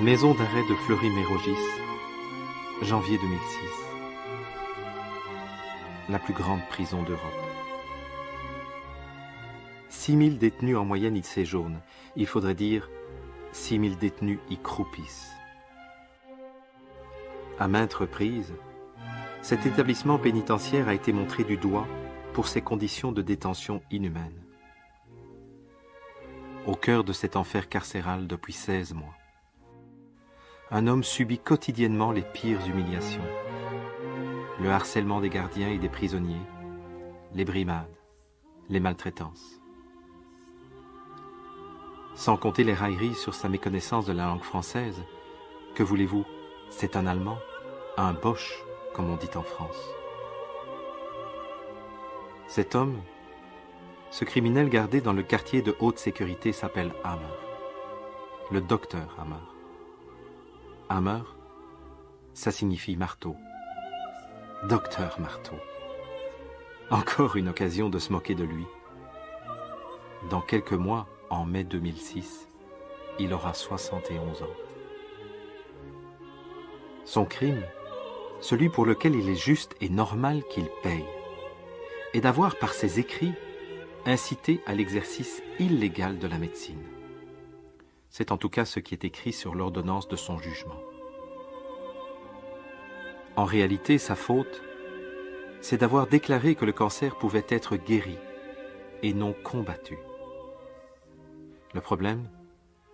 Maison d'arrêt de Fleury-Mérogis, janvier 2006. La plus grande prison d'Europe. 6000 détenus en moyenne y séjournent. Il faudrait dire 6000 détenus y croupissent. À maintes reprises, cet établissement pénitentiaire a été montré du doigt pour ses conditions de détention inhumaines. Au cœur de cet enfer carcéral depuis 16 mois, un homme subit quotidiennement les pires humiliations. Le harcèlement des gardiens et des prisonniers, les brimades, les maltraitances. Sans compter les railleries sur sa méconnaissance de la langue française. Que voulez-vous? C'est un Allemand, un Boche, comme on dit en France. Cet homme, ce criminel gardé dans le quartier de haute sécurité s'appelle Hammer, le docteur Hammer. Hammer, ça signifie marteau. Docteur Marteau. Encore une occasion de se moquer de lui. Dans quelques mois, en mai 2006, il aura 71 ans. Son crime, celui pour lequel il est juste et normal qu'il paye, est d'avoir par ses écrits incité à l'exercice illégal de la médecine. C'est en tout cas ce qui est écrit sur l'ordonnance de son jugement. En réalité, sa faute, c'est d'avoir déclaré que le cancer pouvait être guéri et non combattu. Le problème,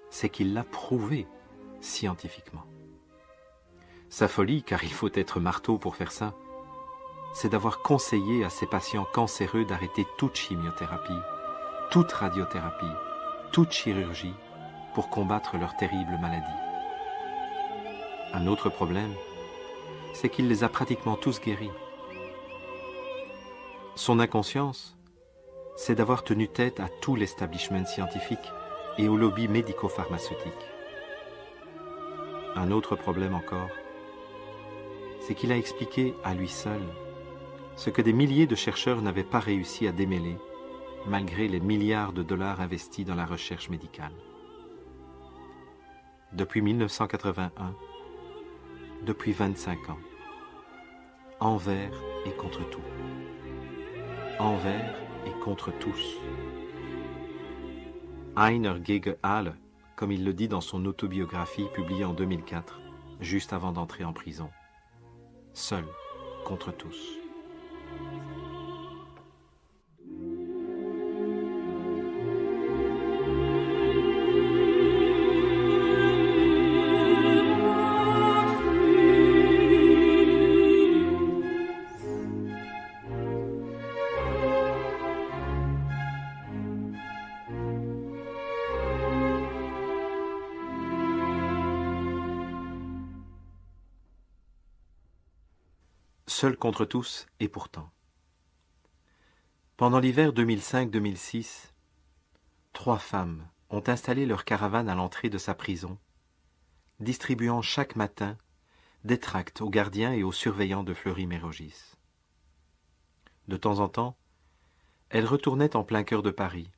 c'est qu'il l'a prouvé scientifiquement. Sa folie, car il faut être marteau pour faire ça, c'est d'avoir conseillé à ses patients cancéreux d'arrêter toute chimiothérapie, toute radiothérapie, toute chirurgie pour combattre leur terrible maladie. Un autre problème, c'est qu'il les a pratiquement tous guéris. Son inconscience, c'est d'avoir tenu tête à tout l'establishment scientifique et au lobby médico-pharmaceutique. Un autre problème encore, c'est qu'il a expliqué à lui seul ce que des milliers de chercheurs n'avaient pas réussi à démêler, malgré les milliards de dollars investis dans la recherche médicale. Depuis 1981, depuis 25 ans, envers et contre tout. Envers et contre tous. Einer gegen alle, comme il le dit dans son autobiographie publiée en 2004, juste avant d'entrer en prison. Seul contre tous. Seul contre tous, et pourtant. Pendant l'hiver 2005-2006, 3 femmes ont installé leur caravane à l'entrée de sa prison, distribuant chaque matin des tracts aux gardiens et aux surveillants de Fleury-Mérogis. De temps en temps, elles retournaient en plein cœur de Paris,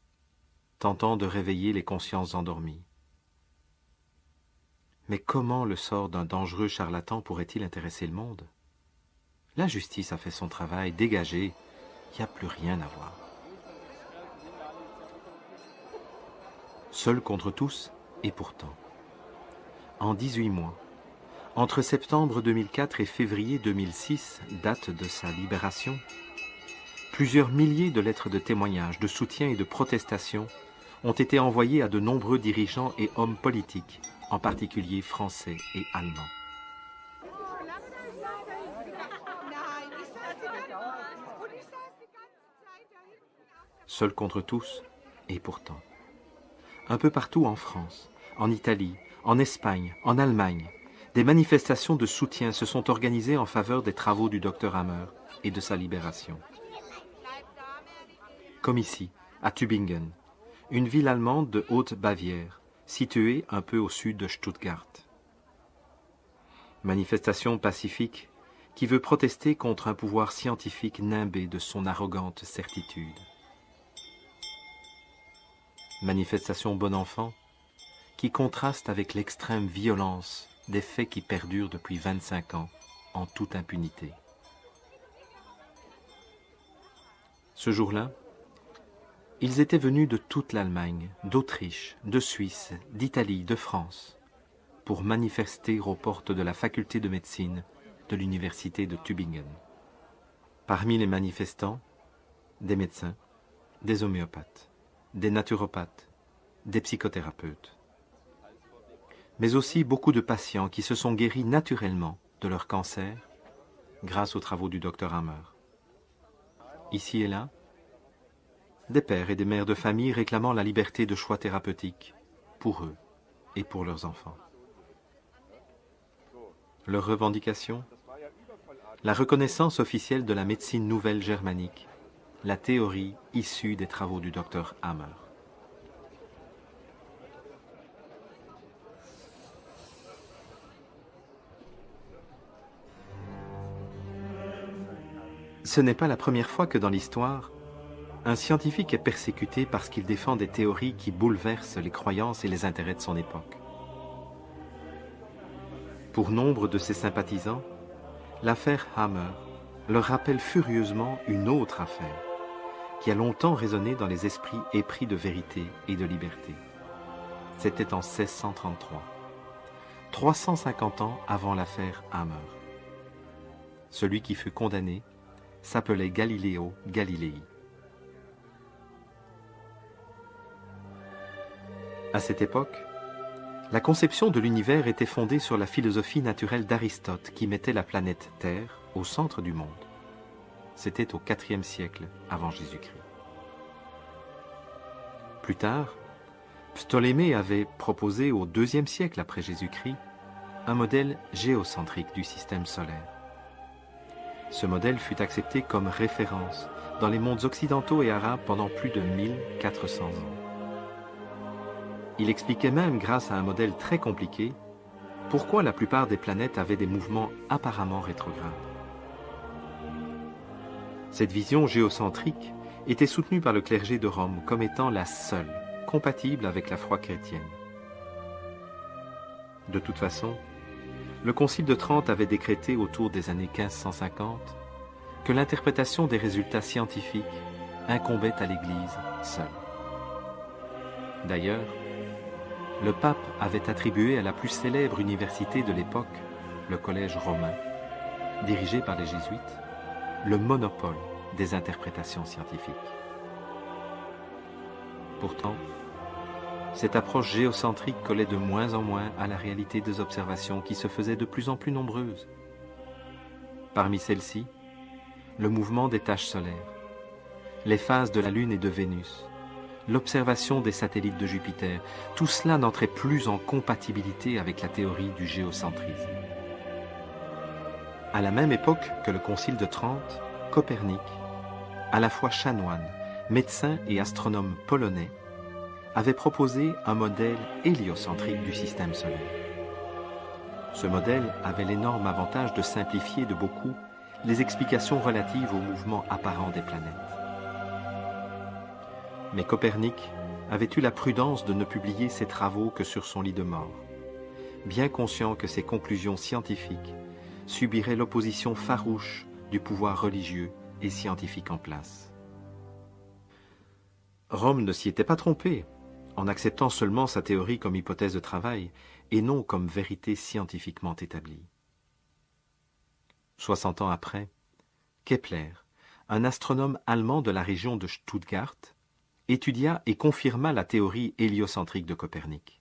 tentant de réveiller les consciences endormies. Mais comment le sort d'un dangereux charlatan pourrait-il intéresser le monde? La justice a fait son travail, dégagé, il n'y a plus rien à voir. Seul contre tous, et pourtant. En 18 mois, entre septembre 2004 et février 2006, date de sa libération, plusieurs milliers de lettres de témoignages, de soutien et de protestation ont été envoyées à de nombreux dirigeants et hommes politiques, en particulier français et allemands. Seul contre tous, et pourtant. Un peu partout en France, en Italie, en Espagne, en Allemagne, des manifestations de soutien se sont organisées en faveur des travaux du docteur Hammer et de sa libération. Comme ici, à Tübingen, une ville allemande de Haute-Bavière, située un peu au sud de Stuttgart. Manifestation pacifique qui veut protester contre un pouvoir scientifique nimbé de son arrogante certitude. Manifestation bon enfant qui contraste avec l'extrême violence des faits qui perdurent depuis 25 ans en toute impunité. Ce jour-là, ils étaient venus de toute l'Allemagne, d'Autriche, de Suisse, d'Italie, de France, pour manifester aux portes de la faculté de médecine de l'université de Tübingen. Parmi les manifestants, des médecins, des homéopathes, des naturopathes, des psychothérapeutes, mais aussi beaucoup de patients qui se sont guéris naturellement de leur cancer grâce aux travaux du docteur Hammer. Ici et là, des pères et des mères de famille réclamant la liberté de choix thérapeutique pour eux et pour leurs enfants. Leur revendication, la reconnaissance officielle de la médecine nouvelle germanique, la théorie issue des travaux du docteur Hammer. Ce n'est pas la première fois que dans l'histoire, un scientifique est persécuté parce qu'il défend des théories qui bouleversent les croyances et les intérêts de son époque. Pour nombre de ses sympathisants, l'affaire Hammer leur rappelle furieusement une autre affaire qui a longtemps résonné dans les esprits épris de vérité et de liberté. C'était en 1633, 350 ans avant l'affaire Hammer. Celui qui fut condamné s'appelait Galileo Galilei. À cette époque, la conception de l'univers était fondée sur la philosophie naturelle d'Aristote qui mettait la planète Terre au centre du monde. C'était au IVe siècle avant Jésus-Christ. Plus tard, Ptolémée avait proposé au IIe siècle après Jésus-Christ un modèle géocentrique du système solaire. Ce modèle fut accepté comme référence dans les mondes occidentaux et arabes pendant plus de 1400 ans. Il expliquait même, grâce à un modèle très compliqué, pourquoi la plupart des planètes avaient des mouvements apparemment rétrogrades. Cette vision géocentrique était soutenue par le clergé de Rome comme étant la seule compatible avec la foi chrétienne. De toute façon, le Concile de Trente avait décrété autour des années 1550 que l'interprétation des résultats scientifiques incombait à l'Église seule. D'ailleurs, le pape avait attribué à la plus célèbre université de l'époque, le Collège romain, dirigé par les jésuites, le monopole des interprétations scientifiques. Pourtant, cette approche géocentrique collait de moins en moins à la réalité des observations qui se faisaient de plus en plus nombreuses. Parmi celles-ci, le mouvement des taches solaires, les phases de la Lune et de Vénus, l'observation des satellites de Jupiter, tout cela n'entrait plus en compatibilité avec la théorie du géocentrisme. À la même époque que le Concile de Trente, Copernic, à la fois chanoine, médecin et astronome polonais, avait proposé un modèle héliocentrique du système solaire. Ce modèle avait l'énorme avantage de simplifier de beaucoup les explications relatives au mouvement apparent des planètes. Mais Copernic avait eu la prudence de ne publier ses travaux que sur son lit de mort, bien conscient que ses conclusions scientifiques subiraient l'opposition farouche du pouvoir religieux et scientifique en place. Rome ne s'y était pas trompé en acceptant seulement sa théorie comme hypothèse de travail et non comme vérité scientifiquement établie. 60 ans après, Kepler, un astronome allemand de la région de Stuttgart, étudia et confirma la théorie héliocentrique de Copernic.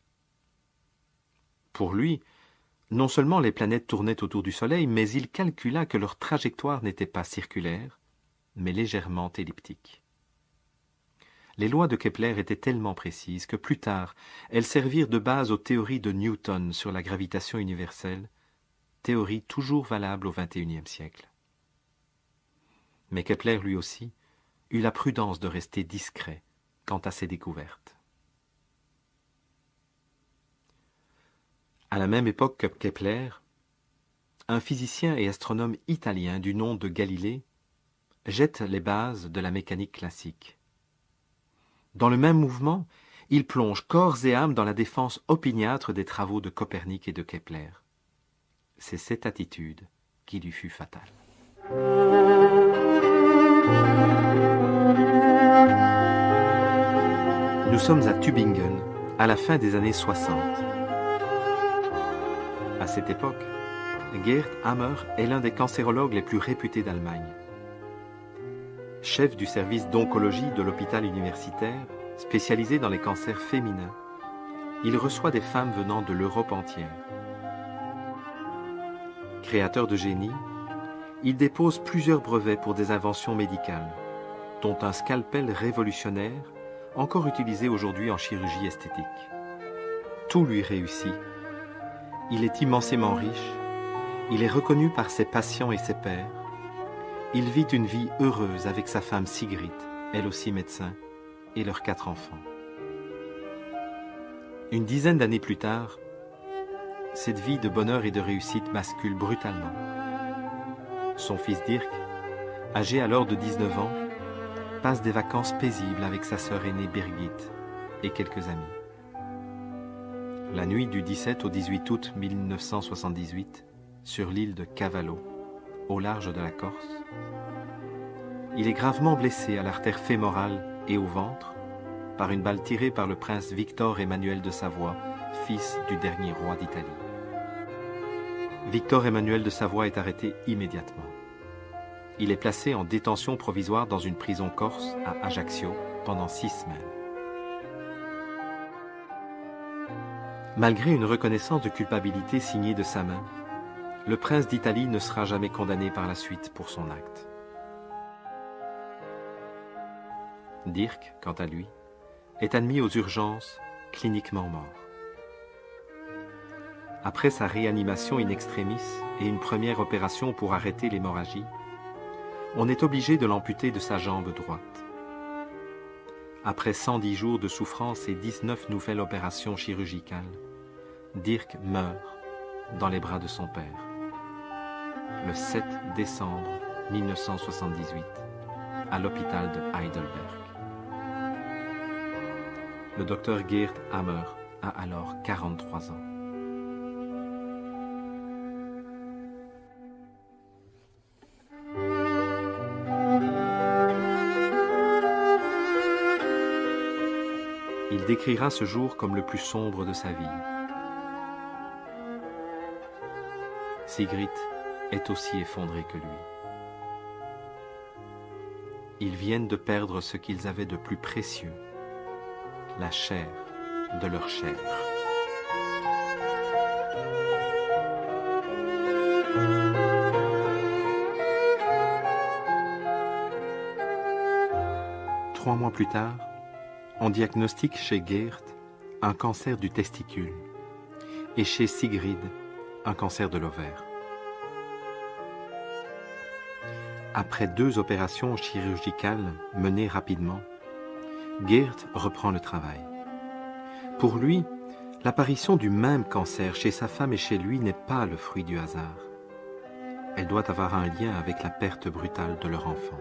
Pour lui, non seulement les planètes tournaient autour du Soleil, mais il calcula que leur trajectoire n'était pas circulaire, mais légèrement elliptique. Les lois de Kepler étaient tellement précises que plus tard, elles servirent de base aux théories de Newton sur la gravitation universelle, théorie toujours valable au XXIe siècle. Mais Kepler, lui aussi, eut la prudence de rester discret quant à ses découvertes. À la même époque que Kepler, un physicien et astronome italien du nom de Galilée jette les bases de la mécanique classique. Dans le même mouvement, il plonge corps et âme dans la défense opiniâtre des travaux de Copernic et de Kepler. C'est cette attitude qui lui fut fatale. Nous sommes à Tübingen, à la fin des années 60. À cette époque, Gerd Hammer est l'un des cancérologues les plus réputés d'Allemagne. Chef du service d'oncologie de l'hôpital universitaire, spécialisé dans les cancers féminins, il reçoit des femmes venant de l'Europe entière. Créateur de génie, il dépose plusieurs brevets pour des inventions médicales, dont un scalpel révolutionnaire, encore utilisé aujourd'hui en chirurgie esthétique. Tout lui réussit. Il est immensément riche, il est reconnu par ses patients et ses pairs. Il vit une vie heureuse avec sa femme Sigrid, elle aussi médecin, et leurs 4 enfants. Une dizaine d'années plus tard, cette vie de bonheur et de réussite bascule brutalement. Son fils Dirk, âgé alors de 19 ans, passe des vacances paisibles avec sa sœur aînée Birgit et quelques amis. La nuit du 17 au 18 août 1978, sur l'île de Cavallo, au large de la Corse, il est gravement blessé à l'artère fémorale et au ventre par une balle tirée par le prince Victor Emmanuel de Savoie, fils du dernier roi d'Italie. Victor Emmanuel de Savoie est arrêté immédiatement. Il est placé en détention provisoire dans une prison corse à Ajaccio pendant 6 semaines. Malgré une reconnaissance de culpabilité signée de sa main, le prince d'Italie ne sera jamais condamné par la suite pour son acte. Dirk, quant à lui, est admis aux urgences, cliniquement mort. Après sa réanimation in extremis et une première opération pour arrêter l'hémorragie, on est obligé de l'amputer de sa jambe droite. Après 110 jours de souffrance et 19 nouvelles opérations chirurgicales, Dirk meurt dans les bras de son père, le 7 décembre 1978, à l'hôpital de Heidelberg. Le docteur Gerd Hammer a alors 43 ans. Il décrira ce jour comme le plus sombre de sa vie. Sigrid est aussi effondrée que lui. Ils viennent de perdre ce qu'ils avaient de plus précieux, la chair de leur chair. Trois mois plus tard, on diagnostique chez Gerd un cancer du testicule et chez Sigrid un cancer de l'ovaire. Après 2 opérations chirurgicales menées rapidement, Gerd reprend le travail. Pour lui, l'apparition du même cancer chez sa femme et chez lui n'est pas le fruit du hasard. Elle doit avoir un lien avec la perte brutale de leur enfant.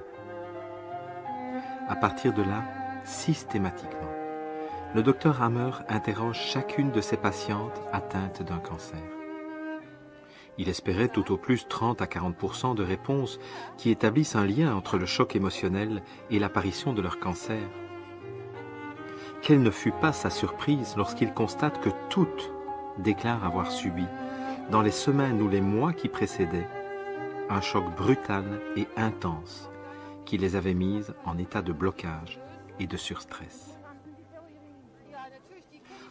À partir de là, systématiquement, le docteur Hammer interroge chacune de ses patientes atteintes d'un cancer. Il espérait tout au plus 30 à 40% de réponses qui établissent un lien entre le choc émotionnel et l'apparition de leur cancer. Quelle ne fut pas sa surprise lorsqu'il constate que toutes déclarent avoir subi, dans les semaines ou les mois qui précédaient, un choc brutal et intense qui les avait mises en état de blocage et de surstress.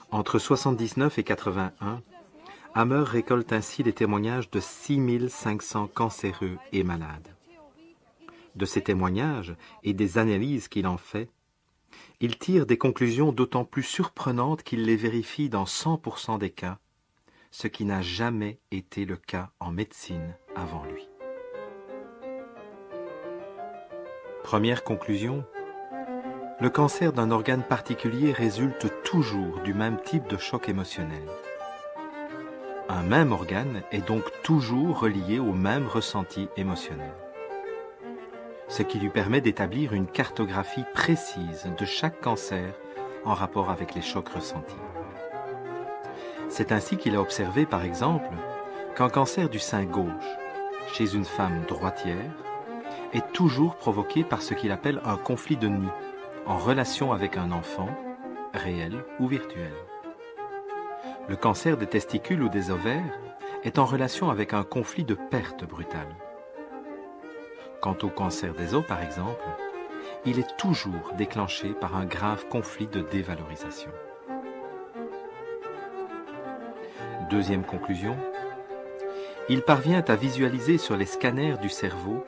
Entre 79 et 81, Hammer récolte ainsi les témoignages de 6500 cancéreux et malades. De ces témoignages et des analyses qu'il en fait, il tire des conclusions d'autant plus surprenantes qu'il les vérifie dans 100% des cas, ce qui n'a jamais été le cas en médecine avant lui. Première conclusion, le cancer d'un organe particulier résulte toujours du même type de choc émotionnel. Un même organe est donc toujours relié au même ressenti émotionnel, ce qui lui permet d'établir une cartographie précise de chaque cancer en rapport avec les chocs ressentis. C'est ainsi qu'il a observé, par exemple, qu'un cancer du sein gauche, chez une femme droitière, est toujours provoqué par ce qu'il appelle un conflit de nid, en relation avec un enfant, réel ou virtuel. Le cancer des testicules ou des ovaires est en relation avec un conflit de perte brutale. Quant au cancer des os, par exemple, il est toujours déclenché par un grave conflit de dévalorisation. Deuxième conclusion, il parvient à visualiser sur les scanners du cerveau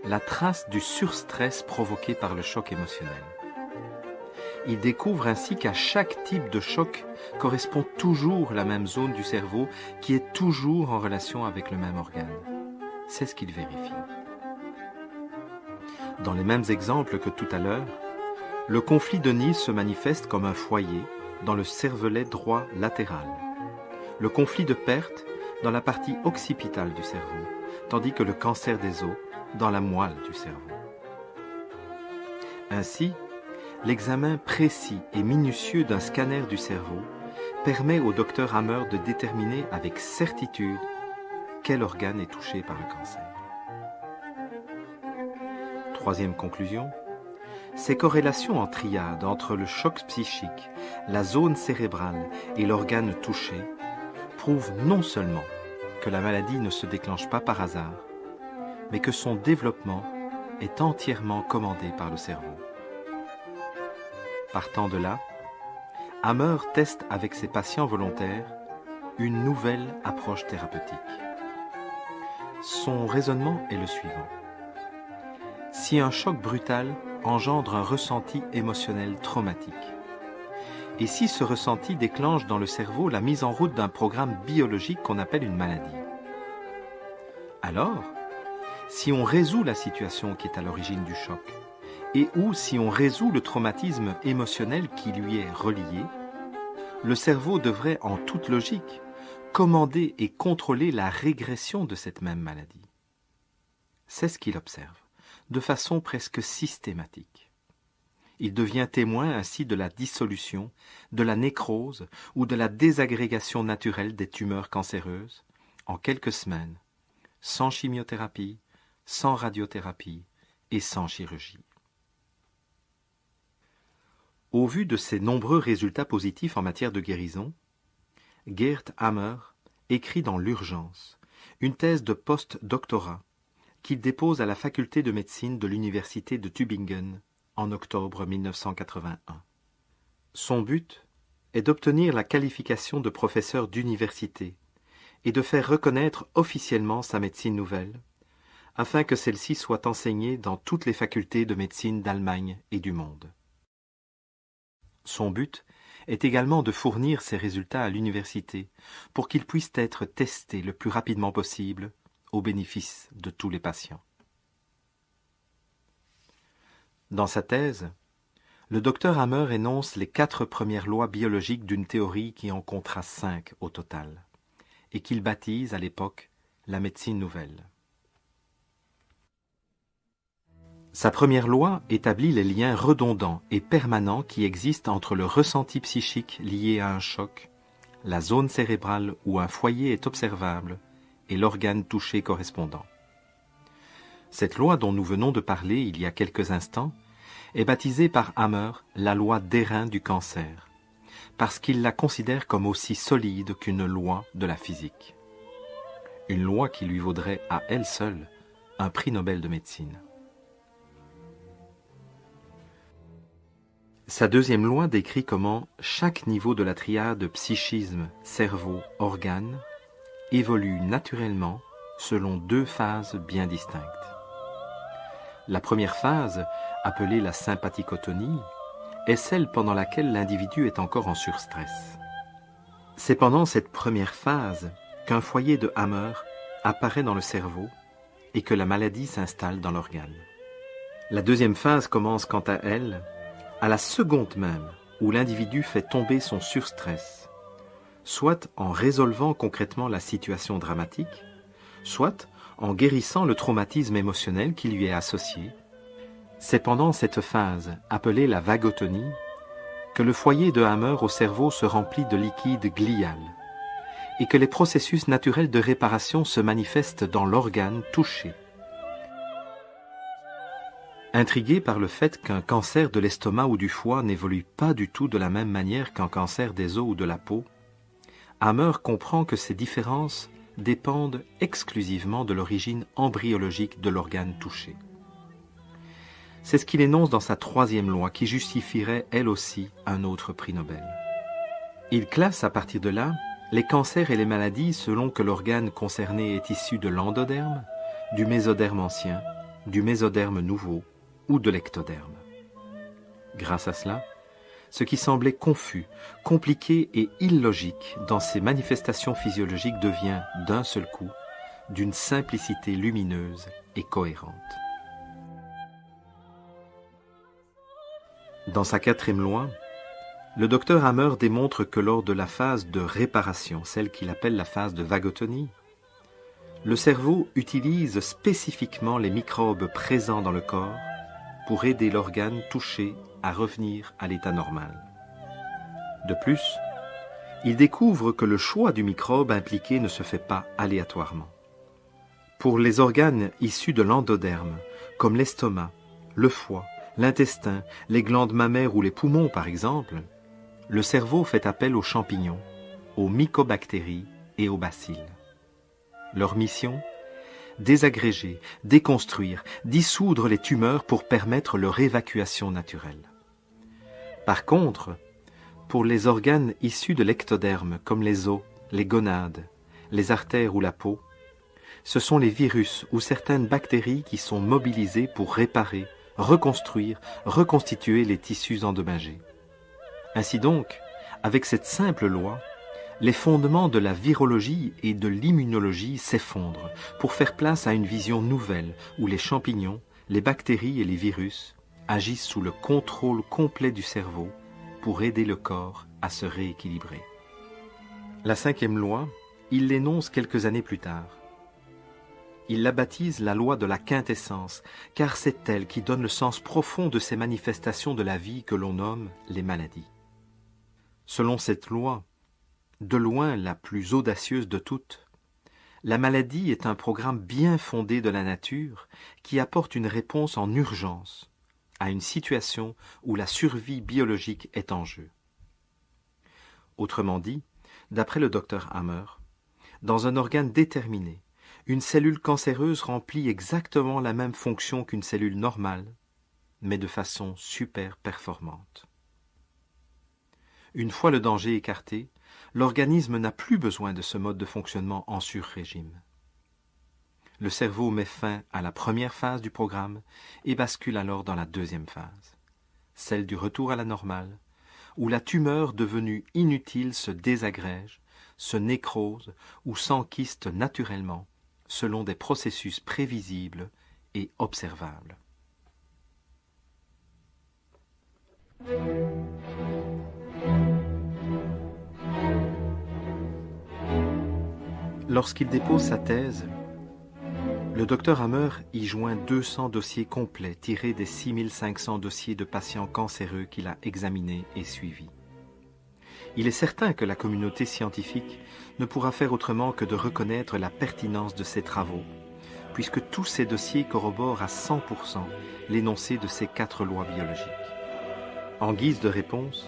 la trace du surstress provoqué par le choc émotionnel. Il découvre ainsi qu'à chaque type de choc correspond toujours la même zone du cerveau qui est toujours en relation avec le même organe. C'est ce qu'il vérifie. Dans les mêmes exemples que tout à l'heure, le conflit de nid se manifeste comme un foyer dans le cervelet droit latéral, le conflit de perte dans la partie occipitale du cerveau, tandis que le cancer des os dans la moelle du cerveau. Ainsi, l'examen précis et minutieux d'un scanner du cerveau permet au docteur Hammer de déterminer avec certitude quel organe est touché par le cancer. Troisième conclusion, ces corrélations en triade entre le choc psychique, la zone cérébrale et l'organe touché prouvent non seulement que la maladie ne se déclenche pas par hasard, mais que son développement est entièrement commandé par le cerveau. Partant de là, Hammer teste avec ses patients volontaires une nouvelle approche thérapeutique. Son raisonnement est le suivant. Si un choc brutal engendre un ressenti émotionnel traumatique, et si ce ressenti déclenche dans le cerveau la mise en route d'un programme biologique qu'on appelle une maladie, alors, si on résout la situation qui est à l'origine du choc, et ou si on résout le traumatisme émotionnel qui lui est relié, le cerveau devrait, en toute logique, commander et contrôler la régression de cette même maladie. C'est ce qu'il observe, de façon presque systématique. Il devient témoin ainsi de la dissolution, de la nécrose ou de la désagrégation naturelle des tumeurs cancéreuses en quelques semaines, sans chimiothérapie, sans radiothérapie et sans chirurgie. Au vu de ces nombreux résultats positifs en matière de guérison, Geert Hammer écrit dans l'urgence une thèse de post-doctorat qu'il dépose à la faculté de médecine de l'université de Tübingen en octobre 1981. Son but est d'obtenir la qualification de professeur d'université et de faire reconnaître officiellement sa médecine nouvelle, afin que celle-ci soit enseignée dans toutes les facultés de médecine d'Allemagne et du monde. Son but est également de fournir ces résultats à l'université pour qu'ils puissent être testés le plus rapidement possible au bénéfice de tous les patients. Dans sa thèse, le docteur Hammer énonce les 4 premières lois biologiques d'une théorie qui en comptera 5 au total, et qu'il baptise à l'époque la médecine nouvelle. Sa première loi établit les liens redondants et permanents qui existent entre le ressenti psychique lié à un choc, la zone cérébrale où un foyer est observable et l'organe touché correspondant. Cette loi dont nous venons de parler il y a quelques instants est baptisée par Hammer la loi d'airain du cancer, parce qu'il la considère comme aussi solide qu'une loi de la physique. Une loi qui lui vaudrait à elle seule un prix Nobel de médecine. Sa deuxième loi décrit comment chaque niveau de la triade psychisme, cerveau, organe évolue naturellement selon 2 phases bien distinctes. La première phase, appelée la sympathicotonie, est celle pendant laquelle l'individu est encore en surstress. C'est pendant cette première phase qu'un foyer de Hammer apparaît dans le cerveau et que la maladie s'installe dans l'organe. La deuxième phase commence quant à elle à la seconde même où l'individu fait tomber son surstress, soit en résolvant concrètement la situation dramatique, soit en guérissant le traumatisme émotionnel qui lui est associé. C'est pendant cette phase, appelée la vagotonie, que le foyer de Hammer au cerveau se remplit de liquide glial et que les processus naturels de réparation se manifestent dans l'organe touché. Intrigué par le fait qu'un cancer de l'estomac ou du foie n'évolue pas du tout de la même manière qu'un cancer des os ou de la peau, Hammer comprend que ces différences dépendent exclusivement de l'origine embryologique de l'organe touché. C'est ce qu'il énonce dans sa troisième loi qui justifierait elle aussi un autre prix Nobel. Il classe à partir de là les cancers et les maladies selon que l'organe concerné est issu de l'endoderme, du mésoderme ancien, du mésoderme nouveau ou de l'ectoderme. Grâce à cela, ce qui semblait confus, compliqué et illogique dans ces manifestations physiologiques devient d'un seul coup d'une simplicité lumineuse et cohérente. Dans sa quatrième loi, le docteur Hammer démontre que lors de la phase de réparation, celle qu'il appelle la phase de vagotonie, le cerveau utilise spécifiquement les microbes présents dans le corps pour aider l'organe touché à revenir à l'état normal. De plus, il découvre que le choix du microbe impliqué ne se fait pas aléatoirement. Pour les organes issus de l'endoderme, comme l'estomac, le foie, l'intestin, les glandes mammaires ou les poumons par exemple, le cerveau fait appel aux champignons, aux mycobactéries et aux bacilles. Leur mission ? Désagréger, déconstruire, dissoudre les tumeurs pour permettre leur évacuation naturelle. Par contre, pour les organes issus de l'ectoderme, comme les os, les gonades, les artères ou la peau, ce sont les virus ou certaines bactéries qui sont mobilisées pour réparer, reconstruire, reconstituer les tissus endommagés. Ainsi donc, avec cette simple loi, les fondements de la virologie et de l'immunologie s'effondrent pour faire place à une vision nouvelle où les champignons, les bactéries et les virus agissent sous le contrôle complet du cerveau pour aider le corps à se rééquilibrer. La cinquième loi, il l'énonce quelques années plus tard. Il la baptise la loi de la quintessence, car c'est elle qui donne le sens profond de ces manifestations de la vie que l'on nomme les maladies. Selon cette loi, de loin la plus audacieuse de toutes, la maladie est un programme bien fondé de la nature qui apporte une réponse en urgence à une situation où la survie biologique est en jeu. Autrement dit, d'après le docteur Hammer, dans un organe déterminé, une cellule cancéreuse remplit exactement la même fonction qu'une cellule normale, mais de façon super performante. Une fois le danger écarté, l'organisme n'a plus besoin de ce mode de fonctionnement en sur-régime. Le cerveau met fin à la première phase du programme et bascule alors dans la deuxième phase, celle du retour à la normale, où la tumeur devenue inutile se désagrège, se nécrose ou s'enkyste naturellement, selon des processus prévisibles et observables. Lorsqu'il dépose sa thèse, le docteur Hammer y joint 200 dossiers complets tirés des 6500 dossiers de patients cancéreux qu'il a examinés et suivis. Il est certain que la communauté scientifique ne pourra faire autrement que de reconnaître la pertinence de ses travaux, puisque tous ces dossiers corroborent à 100% l'énoncé de ces 4 lois biologiques. En guise de réponse,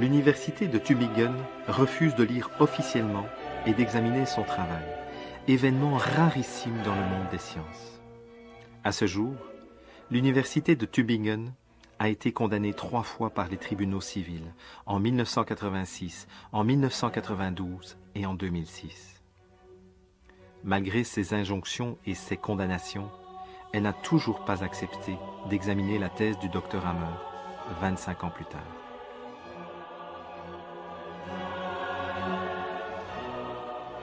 l'université de Tübingen refuse de lire officiellement et d'examiner son travail, événement rarissime dans le monde des sciences. À ce jour, l'université de Tübingen a été condamnée 3 fois par les tribunaux civils, en 1986, en 1992 et en 2006. Malgré ces injonctions et ces condamnations, elle n'a toujours pas accepté d'examiner la thèse du docteur Hammer 25 ans plus tard.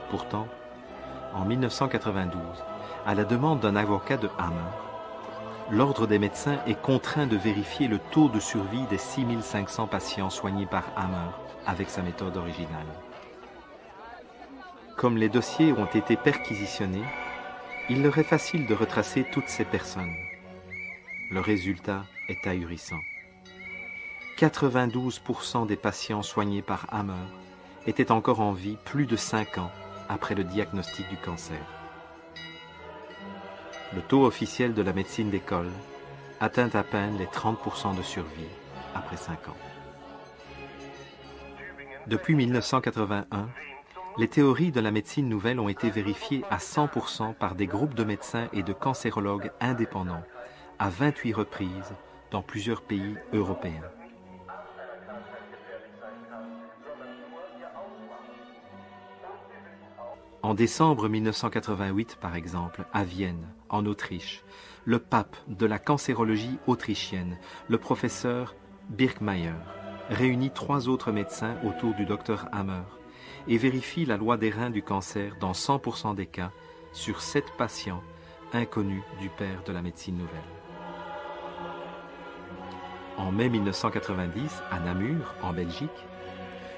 Pourtant, en 1992, à la demande d'un avocat de Hammer, l'ordre des médecins est contraint de vérifier le taux de survie des 6500 patients soignés par Hammer avec sa méthode originale. Comme les dossiers ont été perquisitionnés, il leur est facile de retracer toutes ces personnes. Le résultat est ahurissant. 92% des patients soignés par Hammer étaient encore en vie plus de 5 ans après le diagnostic du cancer. Le taux officiel de la médecine d'école atteint à peine les 30% de survie après 5 ans. Depuis 1981, les théories de la médecine nouvelle ont été vérifiées à 100% par des groupes de médecins et de cancérologues indépendants à 28 reprises dans plusieurs pays européens. En décembre 1988, par exemple, à Vienne, en Autriche, le pape de la cancérologie autrichienne, le professeur Birkmayer, réunit 3 autres médecins autour du docteur Hammer et vérifie la loi des reins du cancer dans 100% des cas sur 7 patients inconnus du père de la médecine nouvelle. En mai 1990, à Namur, en Belgique,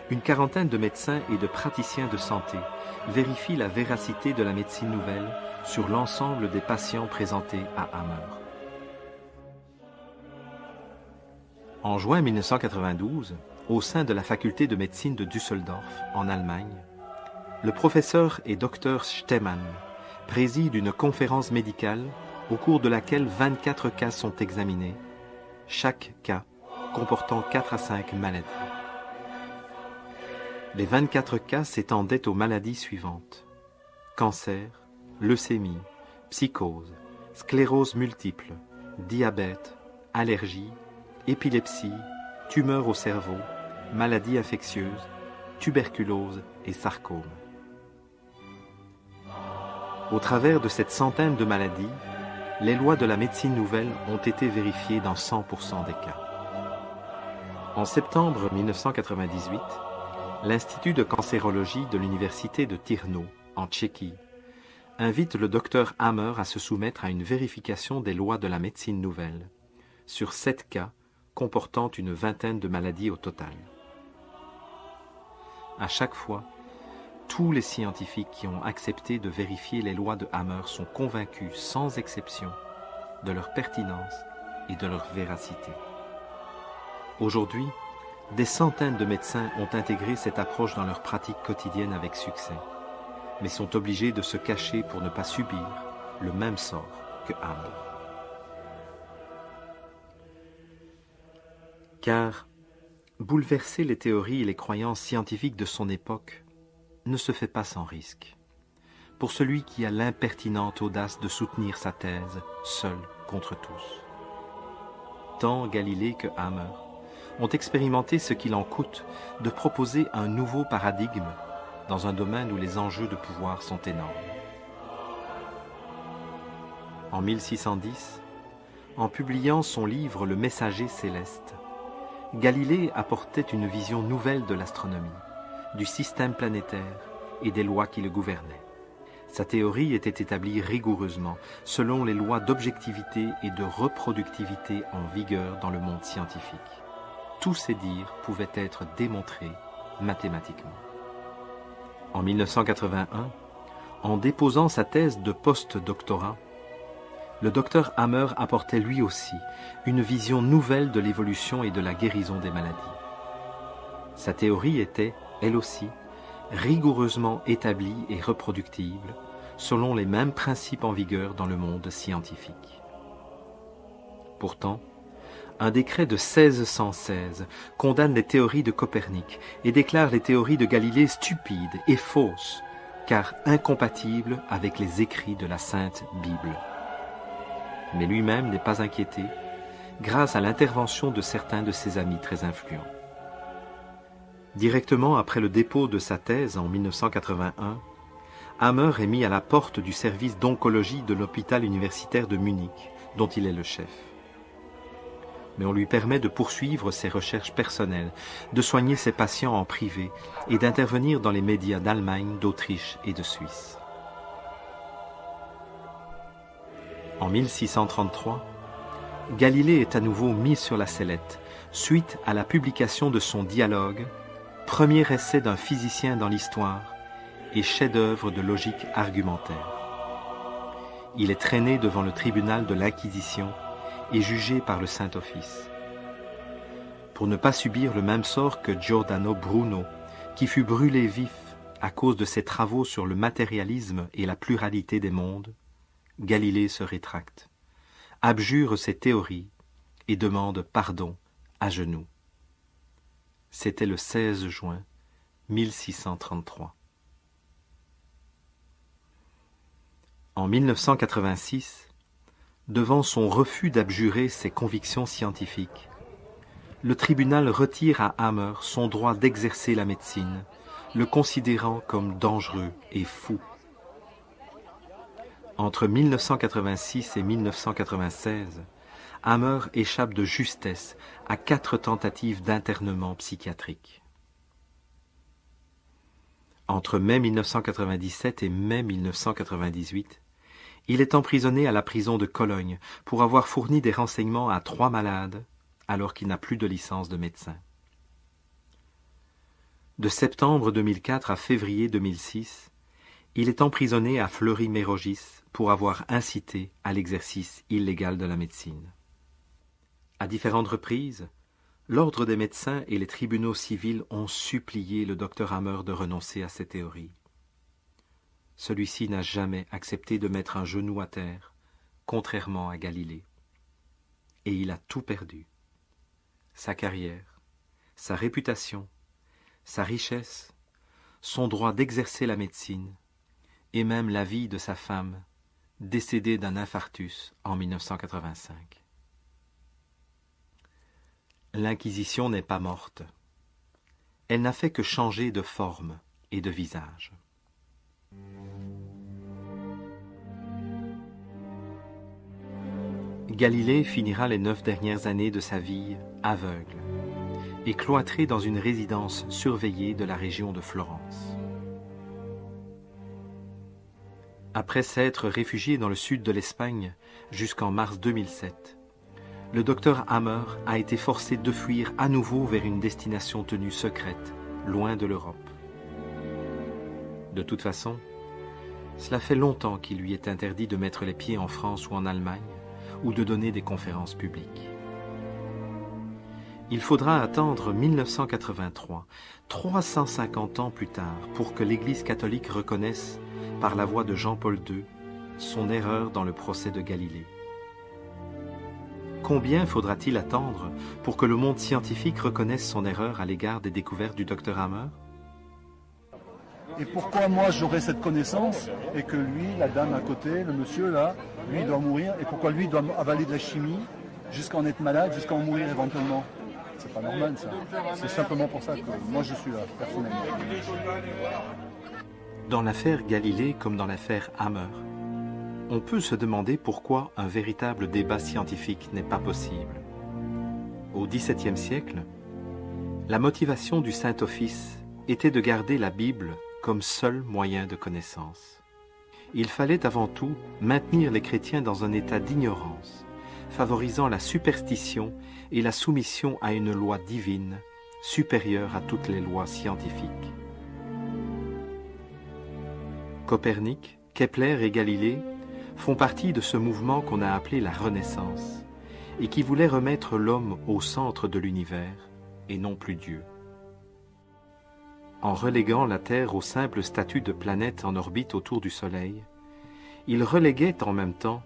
une quarantaine de médecins et de praticiens de santé vérifient la véracité de la médecine nouvelle sur l'ensemble des patients présentés à Hammer. En juin 1992, au sein de la faculté de médecine de Düsseldorf, en Allemagne, le professeur et docteur Stemann préside une conférence médicale au cours de laquelle 24 cas sont examinés, chaque cas comportant 4 à 5 maladies. Les 24 cas s'étendaient aux maladies suivantes: cancer, leucémie, psychose, sclérose multiple, diabète, allergie, épilepsie, tumeur au cerveau, maladies infectieuses, tuberculose et sarcome. Au travers de cette centaine de maladies, les lois de la médecine nouvelle ont été vérifiées dans 100% des cas. En septembre 1998, l'Institut de cancérologie de l'Université de Trnov, en Tchéquie, invite le docteur Hammer à se soumettre à une vérification des lois de la médecine nouvelle, sur 7 cas comportant une vingtaine de maladies au total. À chaque fois, tous les scientifiques qui ont accepté de vérifier les lois de Hammer sont convaincus sans exception de leur pertinence et de leur véracité. Aujourd'hui, des centaines de médecins ont intégré cette approche dans leur pratique quotidienne avec succès, mais sont obligés de se cacher pour ne pas subir le même sort que Hammer. Car bouleverser les théories et les croyances scientifiques de son époque ne se fait pas sans risque, pour celui qui a l'impertinente audace de soutenir sa thèse seul contre tous. Tant Galilée que Hammer ont expérimenté ce qu'il en coûte de proposer un nouveau paradigme dans un domaine où les enjeux de pouvoir sont énormes. En 1610, en publiant son livre « Le Messager céleste », Galilée apportait une vision nouvelle de l'astronomie, du système planétaire et des lois qui le gouvernaient. Sa théorie était établie rigoureusement selon les lois d'objectivité et de reproductivité en vigueur dans le monde scientifique. Tous ses dires pouvaient être démontrés mathématiquement. En 1981, en déposant sa thèse de post-doctorat, le docteur Hammer apportait lui aussi une vision nouvelle de l'évolution et de la guérison des maladies. Sa théorie était, elle aussi, rigoureusement établie et reproductible, selon les mêmes principes en vigueur dans le monde scientifique. Pourtant, un décret de 1616 condamne les théories de Copernic et déclare les théories de Galilée stupides et fausses, car incompatibles avec les écrits de la Sainte Bible. Mais lui-même n'est pas inquiété, grâce à l'intervention de certains de ses amis très influents. Directement après le dépôt de sa thèse en 1981, Hammer est mis à la porte du service d'oncologie de l'hôpital universitaire de Munich, dont il est le chef. Mais on lui permet de poursuivre ses recherches personnelles, de soigner ses patients en privé et d'intervenir dans les médias d'Allemagne, d'Autriche et de Suisse. En 1633, Galilée est à nouveau mis sur la sellette, suite à la publication de son dialogue, premier essai d'un physicien dans l'histoire et chef-d'œuvre de logique argumentaire. Il est traîné devant le tribunal de l'Inquisition et jugé par le Saint-Office. pour ne pas subir le même sort que Giordano Bruno, qui fut brûlé vif à cause de ses travaux sur le matérialisme et la pluralité des mondes, Galilée se rétracte, abjure ses théories et demande pardon à genoux. C'était le 16 juin 1633. En 1986, devant son refus d'abjurer ses convictions scientifiques, le tribunal retire à Hammer son droit d'exercer la médecine, le considérant comme dangereux et fou. Entre 1986 et 1996, Hammer échappe de justesse à 4 tentatives d'internement psychiatrique. Entre mai 1997 et mai 1998, il est emprisonné à la prison de Cologne pour avoir fourni des renseignements à 3 malades alors qu'il n'a plus de licence de médecin. De septembre 2004 à février 2006, il est emprisonné à Fleury-Mérogis pour avoir incité à l'exercice illégal de la médecine. À différentes reprises, l'ordre des médecins et les tribunaux civils ont supplié le docteur Hammer de renoncer à ses théories. Celui-ci n'a jamais accepté de mettre un genou à terre, contrairement à Galilée. Et il a tout perdu. Sa carrière, sa réputation, sa richesse, son droit d'exercer la médecine, et même la vie de sa femme, décédée d'un infarctus en 1985. L'Inquisition n'est pas morte. Elle n'a fait que changer de forme et de visage. Galilée finira les 9 dernières années de sa vie aveugle et cloîtré dans une résidence surveillée de la région de Florence. Après s'être réfugié dans le sud de l'Espagne jusqu'en mars 2007, le docteur Hammer a été forcé de fuir à nouveau vers une destination tenue secrète, loin de l'Europe. De toute façon, cela fait longtemps qu'il lui est interdit de mettre les pieds en France ou en Allemagne, ou de donner des conférences publiques. Il faudra attendre 1983, 350 ans plus tard, pour que l'Église catholique reconnaisse, par la voix de Jean-Paul II, son erreur dans le procès de Galilée. Combien faudra-t-il attendre pour que le monde scientifique reconnaisse son erreur à l'égard des découvertes du docteur Hammer? Et pourquoi moi j'aurais cette connaissance et que lui, la dame à côté, le monsieur là, lui doit mourir, et pourquoi lui doit avaler de la chimie jusqu'à en être malade, jusqu'à en mourir éventuellement? C'est pas normal ça. C'est simplement pour ça que moi je suis là, personnellement. Dans l'affaire Galilée comme dans l'affaire Hammer, on peut se demander pourquoi un véritable débat scientifique n'est pas possible. Au XVIIe siècle, la motivation du Saint-Office était de garder la Bible comme seul moyen de connaissance. Il fallait avant tout maintenir les chrétiens dans un état d'ignorance, favorisant la superstition et la soumission à une loi divine, supérieure à toutes les lois scientifiques. Copernic, Kepler et Galilée font partie de ce mouvement qu'on a appelé la Renaissance, et qui voulait remettre l'homme au centre de l'univers, et non plus Dieu. En reléguant la Terre au simple statut de planète en orbite autour du Soleil, il reléguait en même temps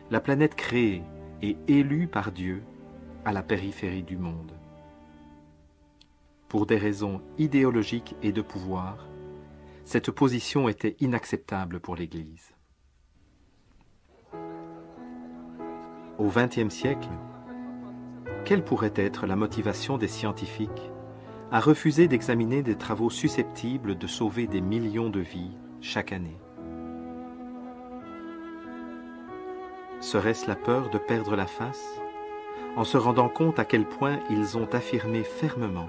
la planète créée et élue par Dieu à la périphérie du monde. Pour des raisons idéologiques et de pouvoir, cette position était inacceptable pour l'Église. Au XXe siècle, quelle pourrait être la motivation des scientifiques à refuser d'examiner des travaux susceptibles de sauver des millions de vies chaque année? Serait-ce la peur de perdre la face, en se rendant compte à quel point ils ont affirmé fermement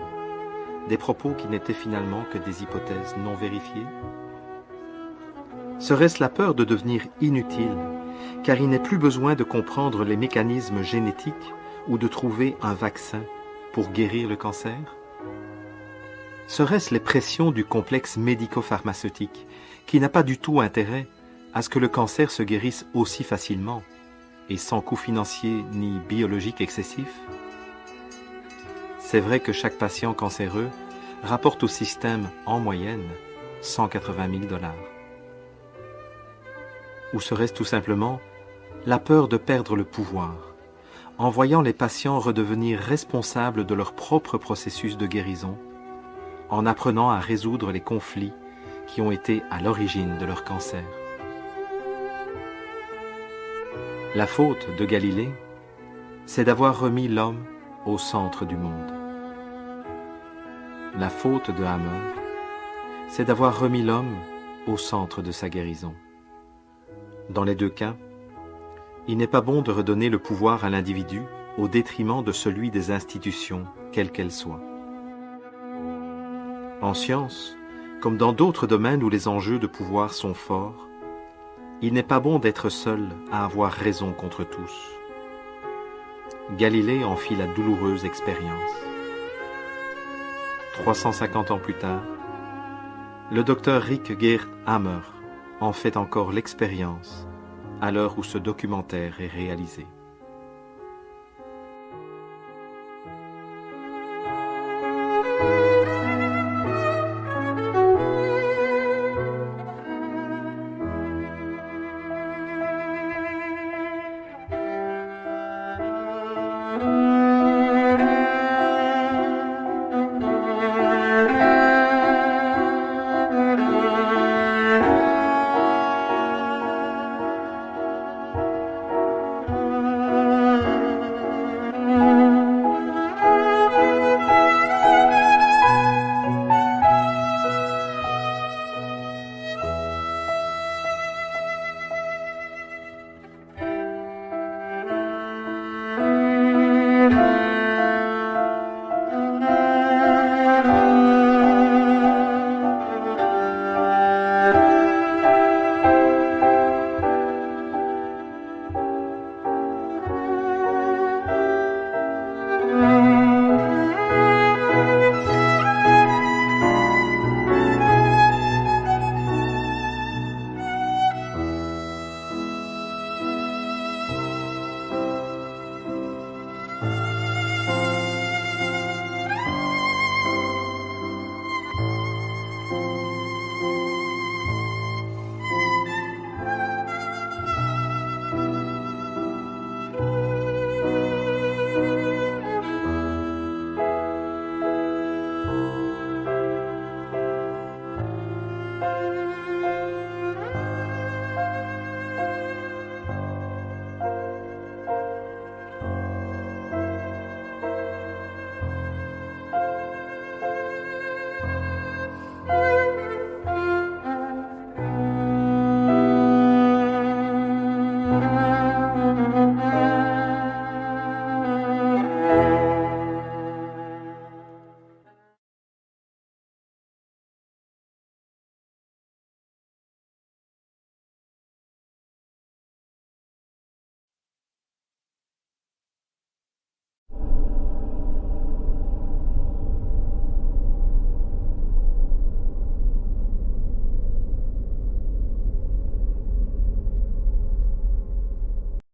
des propos qui n'étaient finalement que des hypothèses non vérifiées? Serait-ce la peur de devenir inutile, car il n'est plus besoin de comprendre les mécanismes génétiques ou de trouver un vaccin pour guérir le cancer? Serait-ce les pressions du complexe médico-pharmaceutique qui n'a pas du tout intérêt à ce que le cancer se guérisse aussi facilement et sans coût financier ni biologique excessif? C'est vrai que chaque patient cancéreux rapporte au système, en moyenne, 180 000 $. Ou serait-ce tout simplement la peur de perdre le pouvoir, en voyant les patients redevenir responsables de leur propre processus de guérison, en apprenant à résoudre les conflits qui ont été à l'origine de leur cancer. La faute de Galilée, c'est d'avoir remis l'homme au centre du monde. La faute de Hammer, c'est d'avoir remis l'homme au centre de sa guérison. Dans les deux cas, il n'est pas bon de redonner le pouvoir à l'individu au détriment de celui des institutions, quelles qu'elles soient. En science, comme dans d'autres domaines où les enjeux de pouvoir sont forts, il n'est pas bon d'être seul à avoir raison contre tous. Galilée en fit la douloureuse expérience. 350 ans plus tard, le docteur Rick Geert Hammer en fait encore l'expérience à l'heure où ce documentaire est réalisé.